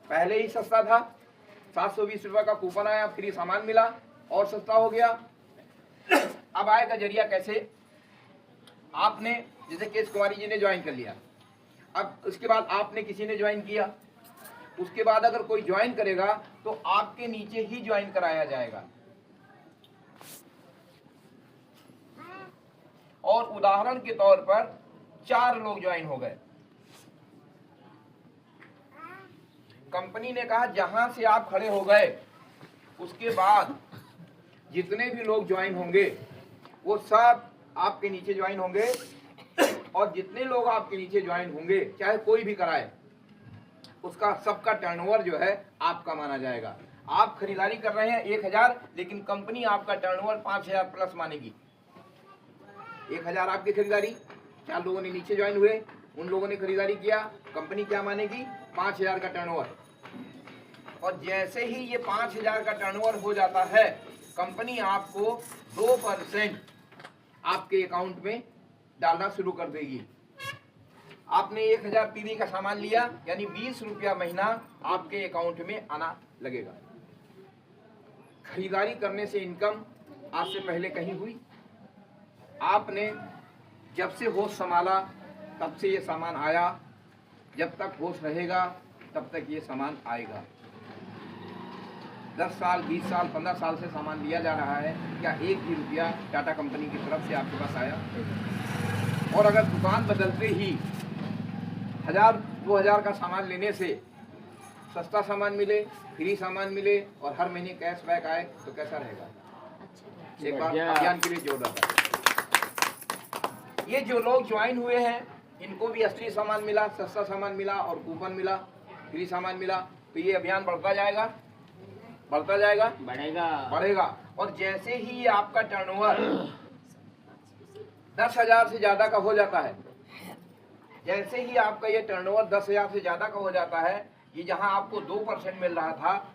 पहले ही सस्ता था, 720 रुपये का कूपन आया, फ्री सामान मिला और सस्ता हो गया। अब आएगा जरिया कैसे, आपने जैसे केस कुमारी जी ने ज्वाइन कर लिया, अब उसके बाद आपने किसी ने ज्वाइन किया, उसके बाद अगर कोई ज्वाइन करेगा तो आपके नीचे ही ज्वाइन कराया जाएगा। और उदाहरण के तौर पर 4 लोग ज्वाइन हो गए, कंपनी ने कहा जहां से आप खड़े हो गए उसके बाद जितने भी लोग ज्वाइन होंगे वो सब आपके नीचे ज्वाइन होंगे, और जितने लोग आपके नीचे ज्वाइन होंगे चाहे कोई भी कराए उसका सबका टर्नओवर जो है आपका माना जाएगा। आप खरीदारी कर रहे हैं 1000, लेकिन कंपनी आपका टर्नओवर 5000 प्लस मानेगी। 1000 आपकी खरीदारी, 4 लोगों ने नीचे ज्वाइन हुए, उन लोगों ने खरीदारी किया, कंपनी क्या मानेगी, 5000 का टर्नओवर। और जैसे ही ये 5000 का टर्नओवर हो जाता है, कंपनी आपको 2% आपके अकाउंट में डालना शुरू कर देगी। आपने 1000 पीवी का सामान लिया, यानी 20 रुपया महीना आपके अकाउंट में आना लगेगा। खरीदारी करने से इनकम आज से पहले कहीं हुई? आपने जब से होश संभाला तब से ये सामान आया, जब तक होश रहेगा तब तक ये सामान आएगा। 10 साल, 20 साल, 15 साल से सामान लिया जा रहा है, क्या एक भी रुपया टाटा कंपनी की तरफ से आपके पास आया? और अगर दुकान बदलते ही 1000-2000 का सामान लेने से सस्ता सामान मिले, फ्री सामान मिले और हर महीने कैशबैक आए तो कैसा रहेगा? एक बार अभियान के लिए जोरदार। ये जो लोग ज्वाइन हुए हैं इनको भी असली सामान मिला, सस्ता सामान मिला और कूपन मिला, फ्री सामान मिला, तो ये अभियान बढ़ता जाएगा, बढ़ता जाएगा, बढ़ेगा। और जैसे ही ये आपका टर्नओवर 10,000 से ज्यादा का हो जाता है, जैसे ही आपका ये टर्नओवर 10,000 से ज्यादा का हो जाता है, ये जहां आपको 2% मिल रहा था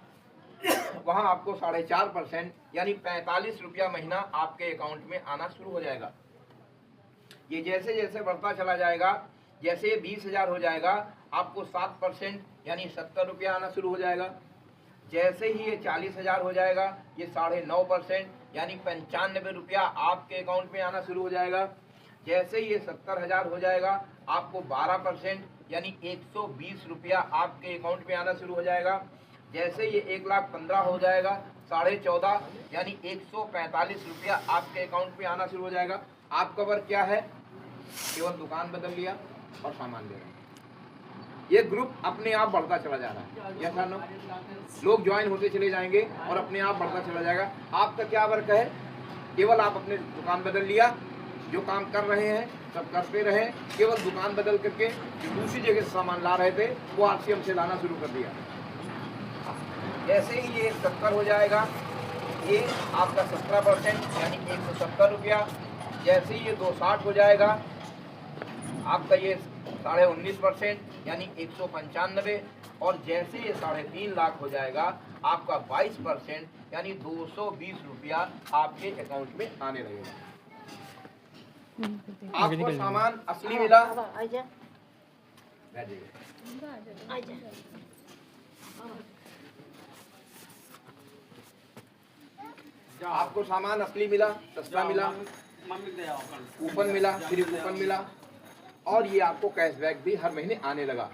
वहां आपको 4.5% यानी 45 रुपया महीना आपके अकाउंट में आना शुरू हो जाएगा। ये जैसे जैसे बढ़ता चला जाएगा, जैसे ये 20,000 हो जाएगा आपको 7% यानी 70 रुपया आना शुरू हो जाएगा। जैसे ही ये 40,000 हो जाएगा ये 9.5% यानी 95 रुपया आपके अकाउंट में आना शुरू हो जाएगा। जैसे ही ये 70,000 हो जाएगा आपको 12% यानी 120 रुपया आपके अकाउंट में आना शुरू हो जाएगा। जैसे ये 1,15,000 हो जाएगा 14.5 यानी 145 रुपया आपके अकाउंट में आना शुरू हो जाएगा। आपका वर्क क्या है? केवल दुकान बदल लिया और सामान ले रहा है। ये ग्रुप अपने आप बढ़ता चला जा रहा है। यस और नो? लोग ज्वाइन होते चले जाएंगे और अपने आप बढ़ता चला जाएगा। आपका क्या वर्क है? केवल आप अपने दुकान बदल लिया, जो काम कर रहे हैं सब करते रहे, केवल दुकान बदल करके जो दूसरी जगह से सामान ला रहे थे वो आरसीएम से लाना शुरू कर दिया। जैसे ही ये 70 हो जाएगा ये आपका 17% यानी 170 रुपया। जैसे ही ये 260 हो जाएगा आपका ये 19.5% यानी 195। और जैसे ये 3.5 लाख हो जाएगा आपका 22% यानी 220 रुपया आपके अकाउंट में आने लगेगा। आपको सामान असली मिला, आपको सामान असली मिला, सस्ता मिला, कूपन मिला, फ्री कूपन मिला और ये आपको कैशबैक भी हर महीने आने लगा।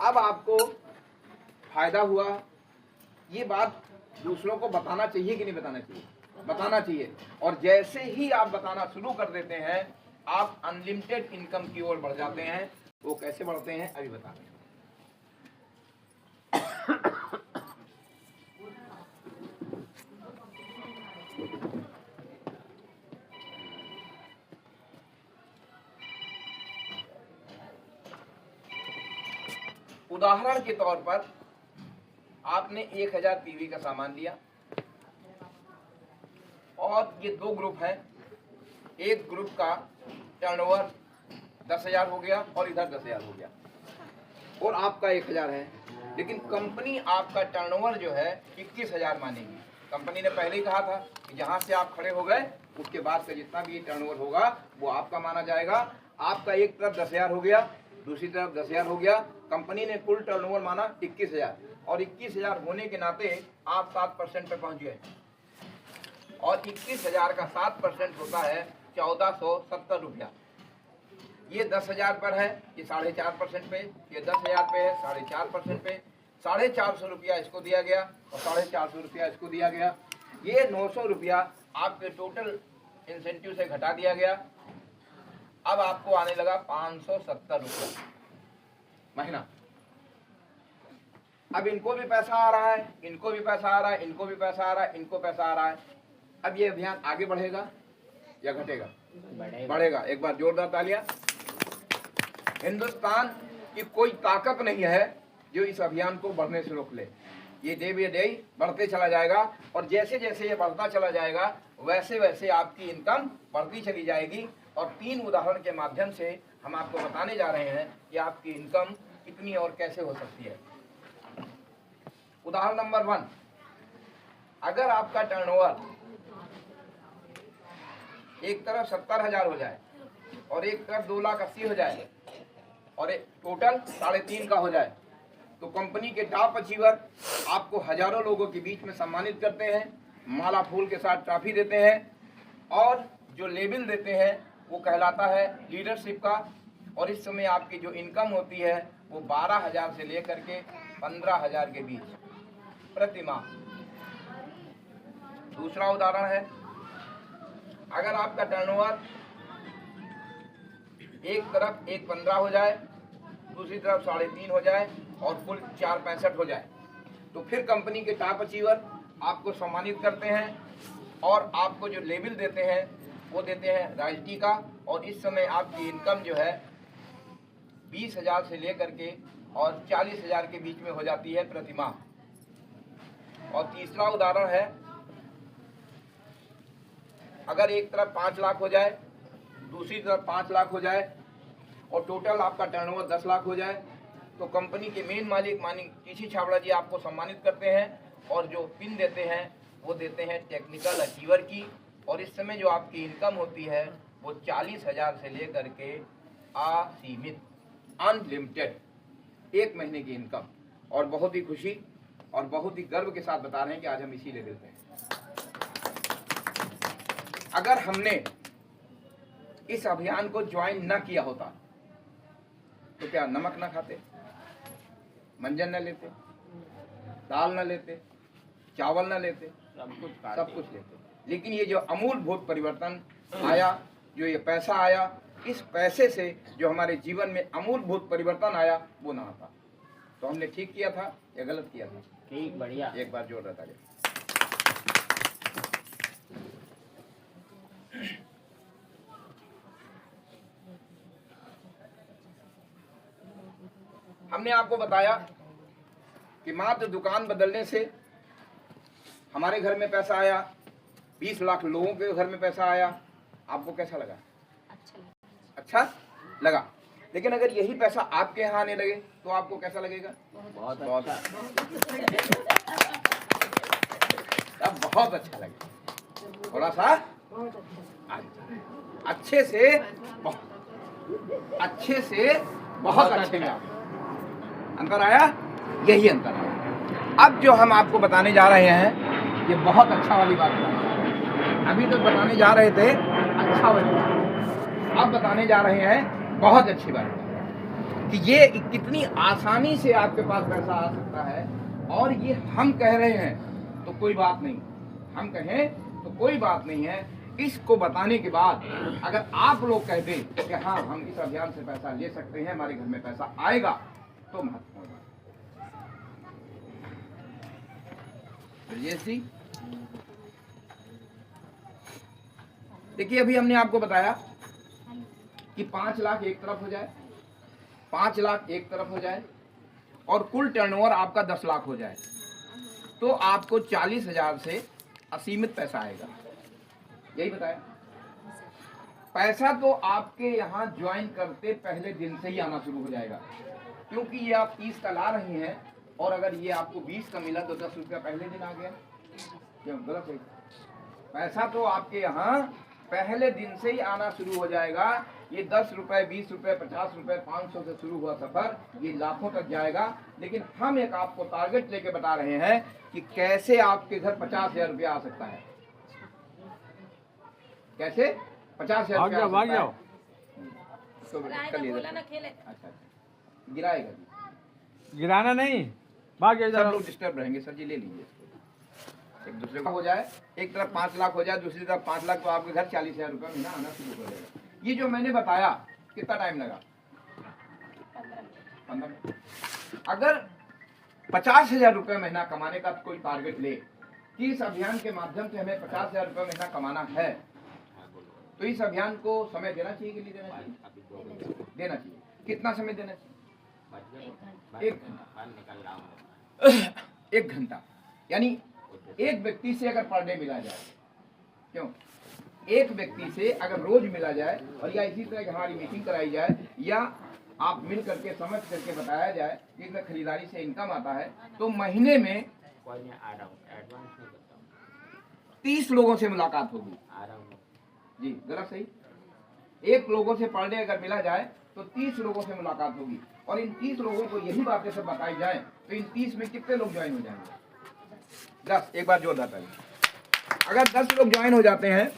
अब आपको फायदा हुआ। ये बात दूसरों को बताना चाहिए कि नहीं बताना चाहिए? बताना चाहिए। और जैसे ही आप बताना शुरू कर देते हैं आप अनलिमिटेड इनकम की ओर बढ़ जाते हैं। वो कैसे बढ़ते हैं अभी बता रहे हैं। उदाहरण के तौर पर आपने 1000 पीवी का सामान लिया और ये 2 ग्रुप हैं। एक ग्रुप का टर्नओवर 10,000 हो गया और इधर 10,000 हो गया और आपका 1000 है, लेकिन कंपनी आपका टर्नओवर जो है 21,000 मानेगी। कंपनी ने पहले ही कहा था कि जहां से आप खड़े हो गए उसके बाद से जितना भी टर्नओवर होगा वो आपका माना जाएगा। आपका एक तरफ 10,000 हो गया, दूसरी तरफ 10,000 हो गया। कंपनी ने कुल टर्नओवर माना 21,000 और 21,000 होने के नाते आप 7% पे पहुंच गए और 21,000 का 7% होता है 1470 रुपया। ये 10,000 पर है, ये 4.5% पे, ये 10,000 पे है 4.5% पे, 450 रुपया इसको दिया गया और 450 रुपया इसको दिया गया। ये 900 रुपया आपके टोटल इंसेंटिव से घटा दिया गया। अब आपको आने लगा 570 रुपया महीना। अब इनको भी पैसा आ रहा है, इनको भी पैसा आ रहा है, इनको भी पैसा आ रहा है, इनको पैसा आ रहा है। अब ये अभियान आगे बढ़ेगा या घटेगा? बढ़ेगा। एक बार जोरदार तालियां। हिंदुस्तान की कोई ताकत नहीं है जो इस अभियान को बढ़ने से रोक ले। ये डे बाय डे बढ़ते चला जाएगा और जैसे जैसे ये बढ़ता चला जाएगा वैसे वैसे आपकी इनकम बढ़ती चली जाएगी। और 3 उदाहरण के माध्यम से हम आपको बताने जा रहे हैं कि आपकी इनकम कितनी और कैसे हो सकती है। उदाहरण नंबर 1, अगर आपका टर्नओवर एक तरफ 70,000 हो जाए और एक तरफ 2,80,000 हो जाए और एक टोटल 3.5 का हो जाए तो कंपनी के टॉप अचीवर आपको हजारों लोगों के बीच में सम्मानित करते हैं, माला फूल के साथ ट्रॉफी देते हैं और जो लेबल देते हैं वो कहलाता है लीडरशिप का। और इस समय आपकी जो इनकम होती है वो 12,000 से लेकर के 15,000 के बीच प्रति माह। दूसरा उदाहरण है, अगर आपका टर्नओवर एक तरफ 1.15 हो जाए, दूसरी तरफ 3.5 हो जाए और कुल 4.65 हो जाए तो फिर कंपनी के टॉप अचीवर आपको सम्मानित करते हैं और आपको जो लेबल देते हैं वो देते हैं रॉयल्टी का। और इस समय आपकी इनकम जो है 20,000 से लेकर के और 40,000 के बीच में हो जाती है प्रति माह। और तीसरा उदाहरण है, अगर एक तरफ 5 लाख हो जाए, दूसरी तरफ 5 लाख हो जाए और टोटल आपका टर्नओवर 10 लाख हो जाए तो कंपनी के मेन मालिक मानी टीसी छाबड़ा जी आपको सम्मानित करते हैं और जो पिन देते हैं वो देते हैं टेक्निकल अचीवर की। और इस समय जो आपकी इनकम होती है वो 40,000 से लेकर के असीमित अनलिमिटेड 1 महीने की इनकम। और बहुत ही खुशी और बहुत ही गर्व के साथ बता रहे हैं कि आज हम इसी लेवल पे हैं। अगर हमने इस अभियान को ज्वाइन न किया होता तो क्या नमक न खाते, मंजन न लेते, दाल न लेते, चावल न लेते, सब कुछ लेते। लेकिन ये जो अमूलभूत परिवर्तन आया, जो ये पैसा आया, इस पैसे से जो हमारे जीवन में अमूलभूत परिवर्तन आया वो ना आता। तो हमने ठीक किया था या गलत किया था? ठीक, बढ़िया। एक बार जोर रहता है। हमने आपको बताया कि मात्र दुकान बदलने से हमारे घर में पैसा आया, 20 लाख लोगों के घर में पैसा आया। आपको कैसा लगा? अच्छा लगा। लेकिन अगर यही पैसा आपके यहाँ आने लगे तो आपको कैसा लगेगा? बहुत बहुत अच्छा लगेगा। थोड़ा सा अच्छे से बहुत अच्छे में अंतर आया। यही अंतर आया। अब जो हम आपको बताने जा रहे हैं ये बहुत अच्छा वाली बात है। अभी तो बताने जा रहे थे अच्छा वाली बात, अब बताने जा रहे हैं बहुत अच्छी बात कि ये कितनी आसानी से आपके पास पैसा आ सकता है। और ये हम कह रहे हैं तो कोई बात नहीं, हम कहें तो कोई बात नहीं है। इसको बताने के बाद अगर आप लोग कहते कि हाँ हम इस अभियान से पैसा ले सकते हैं, हमारे घर में पैसा आएगा, तो महत्वपूर्ण बात। देखिए अभी हमने आपको बताया कि 5 लाख एक तरफ हो जाए, 5 लाख एक तरफ हो जाए और कुल टर्नओवर आपका 10 लाख हो जाए तो आपको 40,000 से असीमित पैसा आएगा। यही बताया। पैसा तो आपके यहाँ ज्वाइन करते पहले दिन से ही आना शुरू हो जाएगा, क्योंकि ये आप 30 का ला रही हैं और अगर ये आपको 20 का मिला तो 10 रुपया पहले दिन आ गया। क्यों गलत है? पैसा तो आपके यहाँ पहले दिन से ही आना शुरू हो जाएगा। ये 10 रुपए, 20 रुपए, 50 रुपए, 500 से शुरू हुआ सफर ये लाखों तक जाएगा। लेकिन हम एक आपको टारगेट लेके बता रहे हैं कि कैसे आपके घर 50,000 रुपया आ सकता है। कैसे 50,000 रुपया आ सकता है। तो अच्छा, गिराएगा, गिराना नहीं, भाग सब लोग डिस्टर्ब रहेंगे। सर जी ले लीजिए, एक दूसरे को हो जाए, एक तरफ 5 लाख हो जाए, दूसरी तरफ 5 लाख, तो आपके घर 40,000 रुपया महीना आना शुरू हो जाएगा। ये जो मैंने बताया कितना टाइम लगा? 15 मिनट। अगर 50,000 रुपया महीना कमाने का कोई टारगेट ले कि इस अभियान के माध्यम से हमें 50,000 रुपया महीना कमाना है, तो इस अभियान को समय देना चाहिए कि नहीं देना चाहिए? देना चाहिए। कितना समय देना चाहिए? 1 घंटा। यानी एक व्यक्ति से अगर पर डे मिला जाए, क्यों एक व्यक्ति से अगर रोज मिला जाए, और या इसी तरह हमारी मीटिंग कराई जाए, या आप मिल करके समझ करके बताया जाए कि इसमें खरीदारी से इनकम आता है, तो महीने में 30 लोगों से मुलाकात होगी। जी गलत सही? 1 लोगों से पर डे अगर मिला जाए तो 30 लोगों से मुलाकात होगी, और इन 30 लोगों को यही बातें सब बताई जाए, तो इन 30 में कितने लोग ज्वाइन हो जाएंगे? 10। एक बार जोरदार ताली। अगर 10 लोग ज्वाइन हो जाते हैं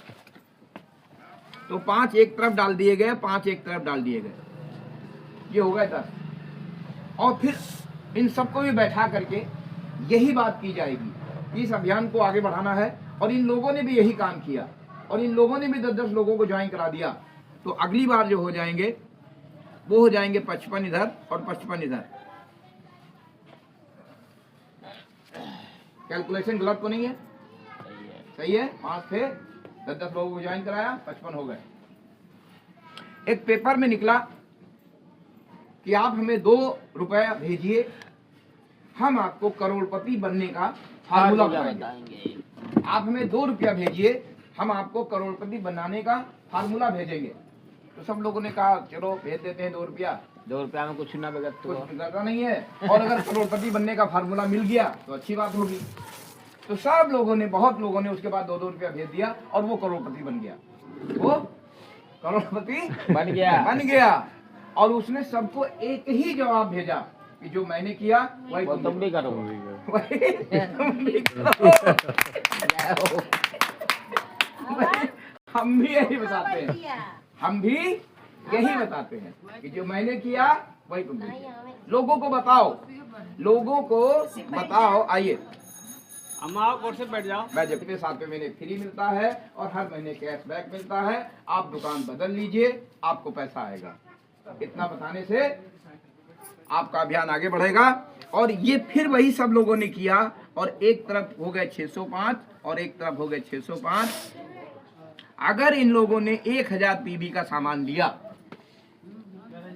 तो 5 एक तरफ डाल दिए गए, 5 एक तरफ डाल दिए गए, ये हो गए 10। और फिर इन सबको भी बैठा करके यही बात की जाएगी कि इस अभियान को आगे बढ़ाना है, और इन लोगों ने भी यही काम किया, और इन लोगों ने भी 10-10 लोगों को ज्वाइन करा दिया। तो अगली बार जो हो जाएंगे वो हो जाएंगे 55 इधर और 55 इधर। कैलकुलेशन गलत तो नहीं है? सही है। 5 थे, 10-10 लोगों को ज्वाइन कराया, 55 हो गए। एक पेपर में निकला कि आप हमें 2 रुपया भेजिए, हम आपको करोड़पति बनने का फार्मूला बताएंगे। आप हमें 2 रुपया भेजिए, हम आपको करोड़पति बनाने का फार्मूला भेजेंगे। तो सब लोगों ने कहा चलो भेज देते हैं 2 रुपया। 2 रुपया में कुछ ना बिगड़, कुछ बिगड़ता नहीं है, और अगर करोड़पति बनने का फार्मूला मिल गया तो अच्छी बात होगी। तो सब लोगों ने, बहुत लोगों ने उसके बाद 2-2 रुपया भेज दिया, और वो करोड़पति बन गया। वो करोड़पति बन गया। और उसने सबको एक ही जवाब भेजा कि जो मैंने किया वही तुम भी करो, वही तुम भी करो। हम भी यही बताते हैं, हम भी यही बताते हैं कि जो मैंने किया वही तुम भी करो। लोगों को बताओ, लोगों को बताओ। आइए और से बैठ जाओ। मैं जब 7वें महीने फ्री मिलता है, और हर महीने कैशबैक मिलता है। आप दुकान बदल लीजिए, आपको पैसा आएगा। इतना बताने से आपका अभियान आगे बढ़ेगा। और ये फिर वही सब लोगों ने किया, और एक तरफ हो गए 605 और एक तरफ हो गए 605। अगर इन लोगों ने 1000 पीवी का सामान लिया,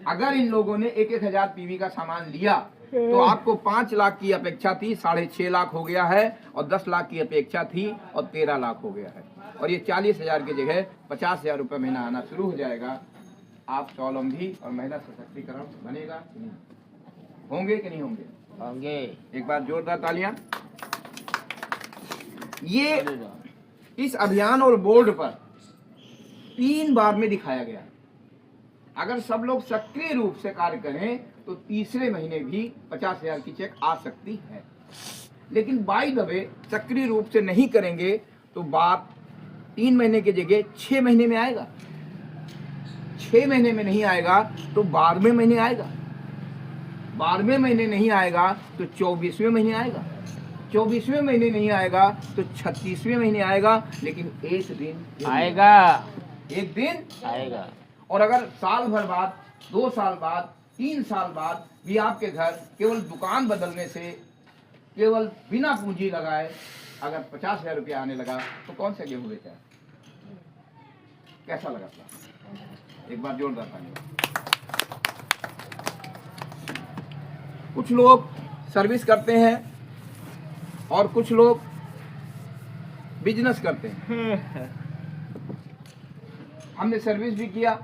अगर इन लोगों ने 1-1000 पीवी का सामान लिया, तो आपको 5 लाख की अपेक्षा थी, 6.5 लाख हो गया है, और 10 लाख की अपेक्षा थी और 13 लाख हो गया है। और ये 40,000 की जगह 50,000 रुपये महीना आना शुरू हो जाएगा। आप स्वावलंबी और महिला सशक्तिकरण बनेगा कि नहीं? होंगे कि नहीं होंगे? होंगे। एक बार जोरदार तालियां। ये इस अभियान और बोर्ड पर 3 बार में दिखाया गया। अगर सब लोग सक्रिय रूप से कार्य करें तो तीसरे महीने भी 50,000 की चेक आ सकती है। लेकिन बाय द वे सक्रिय रूप से नहीं करेंगे तो बात 3 महीने की जगह 6 महीने में आएगा। 6 महीने में नहीं आएगा तो 12वें महीने आएगा। 12वें महीने नहीं आएगा तो 24वें महीने आएगा। 24वें महीने नहीं आएगा तो 36वें महीने आएगा। लेकिन एक दिन आएगा, एक दिन आएगा। और अगर साल भर बाद, 2 साल बाद, 3 साल बाद भी आपके घर केवल दुकान बदलने से, केवल बिना पूंजी लगाए अगर 50,000 रुपया आने लगा तो कौन सा गेहूं बेचा? कैसा लगा था? एक बार जोरदार तालियां। कुछ लोग सर्विस करते हैं और कुछ लोग बिजनेस करते हैं। हमने सर्विस भी किया,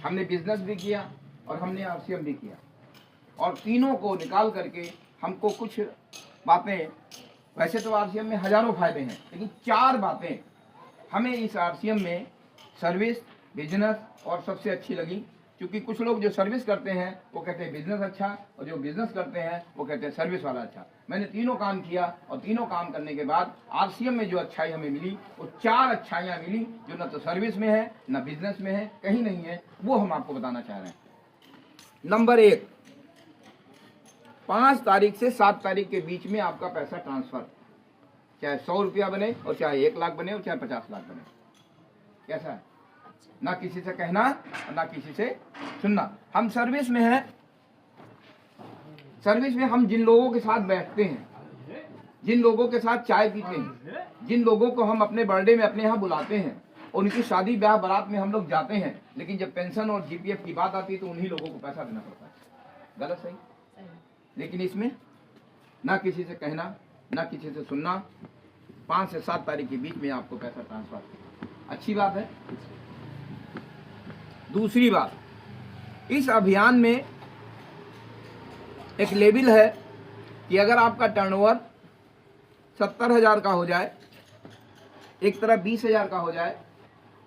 हमने बिजनेस भी किया और हमने आरसीएम भी किया, और तीनों को निकाल करके हमको कुछ बातें, वैसे तो आरसीएम में हजारों फायदे हैं, लेकिन 4 बातें हमें इस आरसीएम में सर्विस, बिजनेस और सबसे अच्छी लगी, क्योंकि कुछ लोग जो सर्विस करते हैं वो कहते हैं बिजनेस अच्छा, और जो बिजनेस करते हैं वो कहते हैं सर्विस वाला अच्छा। मैंने तीनों काम किया और तीनों काम करने के बाद आरसीएम में जो अच्छाई हमें मिली वो 4 अच्छाइयाँ मिली, जो न तो सर्विस में है न बिजनेस में है, कहीं नहीं है, वो हम आपको बताना चाह रहे हैं। नंबर 1, 5 तारीख से 7 तारीख के बीच में आपका पैसा ट्रांसफर, चाहे 100 रुपया बने और चाहे 1 लाख बने और चाहे 50 लाख बने। कैसा है? ना किसी से कहना और ना किसी से सुनना। हम सर्विस में हैं, सर्विस में हम जिन लोगों के साथ बैठते हैं, जिन लोगों के साथ चाय पीते हैं, जिन लोगों को हम अपने बर्थडे में अपने यहाँ बुलाते हैं, उनकी शादी ब्याह बारात में हम लोग जाते हैं, लेकिन जब पेंशन और जीपीएफ की बात आती है तो उन्हीं लोगों को पैसा देना पड़ता है। गलत सही? लेकिन इसमें ना किसी से कहना ना किसी से सुनना, 5 से 7 तारीख के बीच में आपको पैसा ट्रांसफर, अच्छी बात है। दूसरी बात, इस अभियान में एक लेवल है कि अगर आपका टर्नओवर 70,000 का हो जाए, एक तरफ 20,000 का हो जाए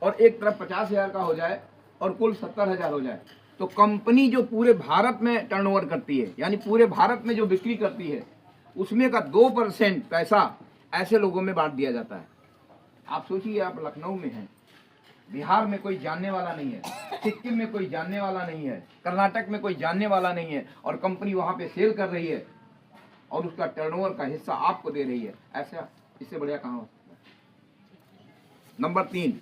और एक तरफ 50,000 का हो जाए और कुल 70,000 हो जाए, तो कंपनी जो पूरे भारत में टर्नओवर करती है, यानी पूरे भारत में जो बिक्री करती है, उसमें का 2% पैसा ऐसे लोगों में बांट दिया जाता है। आप सोचिए, आप लखनऊ में हैं, बिहार में कोई जानने वाला नहीं है, सिक्किम में कोई जानने वाला नहीं है, कर्नाटक में कोई जानने वाला नहीं है, और कंपनी वहां पे सेल कर रही है और उसका टर्नओवर का हिस्सा आपको दे रही है। ऐसा इससे बढ़िया कहां हो सकता है? नंबर 3,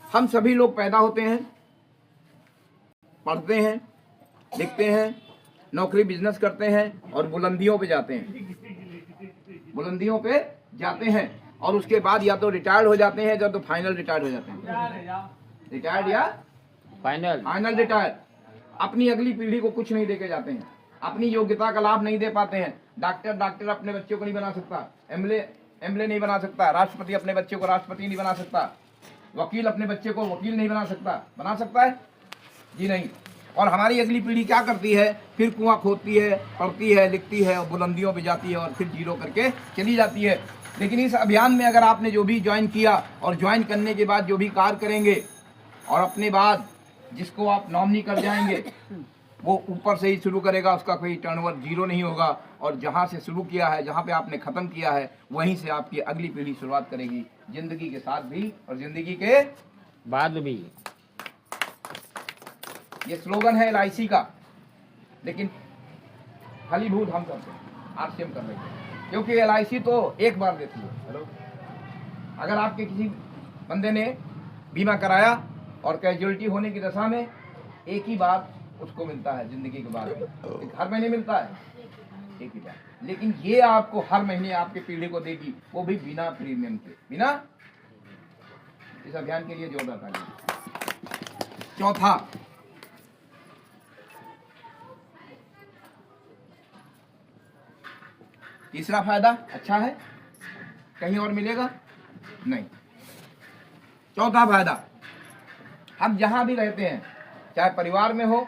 हम सभी लोग पैदा होते हैं, पढ़ते हैं, लिखते हैं, नौकरी बिजनेस करते हैं और बुलंदियों पे जाते हैं, बुलंदियों पे जाते हैं, और उसके बाद या तो रिटायर्ड हो जाते हैं या तो फाइनल रिटायर्ड हो जाते हैं। रिटायर्ड या फाइनल रिटायर्ड। अपनी अगली पीढ़ी को कुछ नहीं देके जाते हैं, अपनी योग्यता का लाभ नहीं दे पाते हैं। डॉक्टर अपने बच्चों को नहीं बना सकता, एमएलए नहीं बना सकता, राष्ट्रपति अपने बच्चे को राष्ट्रपति नहीं बना सकता, वकील अपने बच्चे को वकील नहीं बना सकता है जी नहीं। और हमारी अगली पीढ़ी क्या करती है? फिर कुआं खोदती है, पढ़ती है, लिखती है और बुलंदियों पे जाती है और फिर जीरो करके चली जाती है। लेकिन इस अभियान में अगर आपने जो भी ज्वाइन किया और ज्वाइन करने के बाद जो भी कार्य करेंगे और अपने बाद जिसको आप नॉमिनी कर जाएंगे, वो ऊपर से ही शुरू करेगा, उसका कोई टर्नओवर जीरो नहीं होगा, और जहाँ से शुरू किया है, जहाँ पे आपने ख़त्म किया है, वहीं से आपकी अगली पीढ़ी शुरुआत करेगी, जिंदगी के साथ भी और जिंदगी के बाद भी। ये स्लोगन है LIC का, लेकिन फलीभूत हम करते हैं, आरसीएम कर रहे हैं, क्योंकि LIC तो एक बार देती है। हेलो, अगर आपके किसी बंदे ने बीमा कराया और कैजुअलिटी होने की दशा में एक ही बार उसको मिलता है जिंदगी के बाद में, हर महीने मिलता है एक ही बार, लेकिन ये आपको हर महीने आपके पीढ़ी को देगी, वो भी बिना प्रीमियम के, बिना। इस अभियान के लिए जोरदार ताली। चौथा, तीसरा फायदा अच्छा है, कहीं और मिलेगा नहीं। चौथा फायदा, हम जहां भी रहते हैं, चाहे परिवार में हो,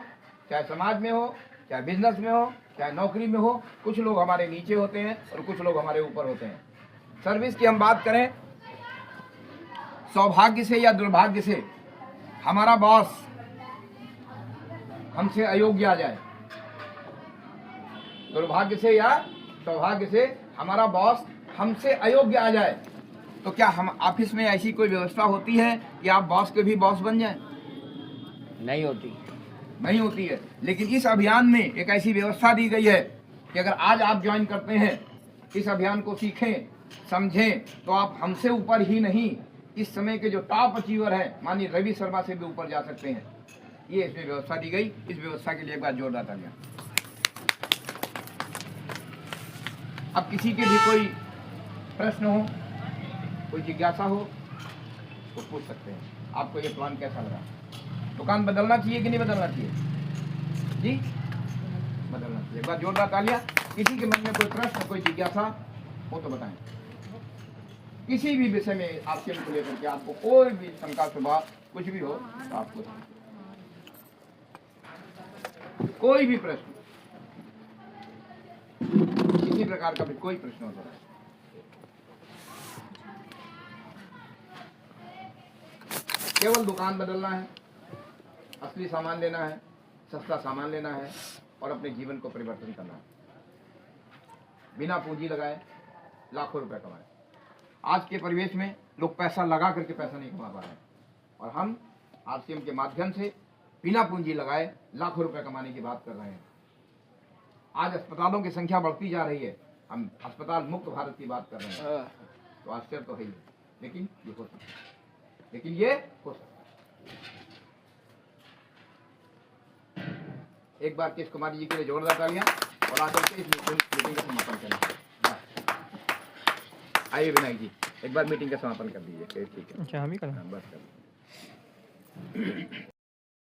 चाहे समाज में हो, चाहे बिजनेस में हो, चाहे नौकरी में हो, कुछ लोग हमारे नीचे होते हैं और कुछ लोग हमारे ऊपर होते हैं। सर्विस की हम बात करें, सौभाग्य से या दुर्भाग्य से हमारा बॉस हमसे अयोग्य आ जाए, दुर्भाग्य से या सौभाग्य से हमारा बॉस हमसे अयोग्य आ जाए, तो क्या हम ऑफिस में ऐसी कोई व्यवस्था होती है कि आप बॉस के भी बॉस बन जाएं? नहीं होती, नहीं होती है। लेकिन इस अभियान में एक ऐसी व्यवस्था दी गई है कि अगर आज आप ज्वाइन करते हैं, इस अभियान को सीखें, समझें, तो आप हमसे ऊपर ही नहीं, इस समय के जो टॉप अचीवर हैं, माननीय रवि शर्मा से भी ऊपर जा सकते हैं। ये इसमें व्यवस्था दी गई। इस व्यवस्था के लिए एक बार जोरदार तालियां। अब किसी के भी कोई प्रश्न हो, कोई जिज्ञासा हो तो पूछ सकते हैं। आपको ये प्लान कैसा लगा? दुकान बदलना चाहिए कि नहीं बदलना चाहिए जी? बदलना चाहिए। एक बार जोरदार तालियां। किसी के मन में कोई प्रश्न, कोई जिज्ञासा हो तो बताएं। किसी भी विषय में आपके को लेकर के आपको कोई भी शंका सुबह कुछ भी हो तो आपको कोई भी प्रश्न। किसी प्रकार का भी कोई प्रश्न हो सकता है। केवल दुकान बदलना है, असली सामान लेना है, सस्ता सामान लेना है और अपने जीवन को परिवर्तन करना है। बिना पूंजी लगाए लाखों रुपए कमाए। आज के परिवेश में लोग पैसा लगा करके पैसा नहीं कमा पा रहे हैं और हम आरसीएम के माध्यम से बिना पूंजी लगाए लाखों रुपए कमाने की बात कर रहे हैं। आज अस्पतालों की संख्या बढ़ती जा रही है, हम अस्पताल मुक्त भारत की बात कर रहे हैं, तो आश्चर्य तो है ही, लेकिन ये हो सकता है, लेकिन ये हो सकता है। एक बार केश कुमारी जी के लिए जोरदार तालियां और आकर के इस मीटिंग का समापन करें। आइए विनायक जी, एक बार मीटिंग का समापन कर दीजिए। ठीक है, अच्छा हम ही करें। बस कर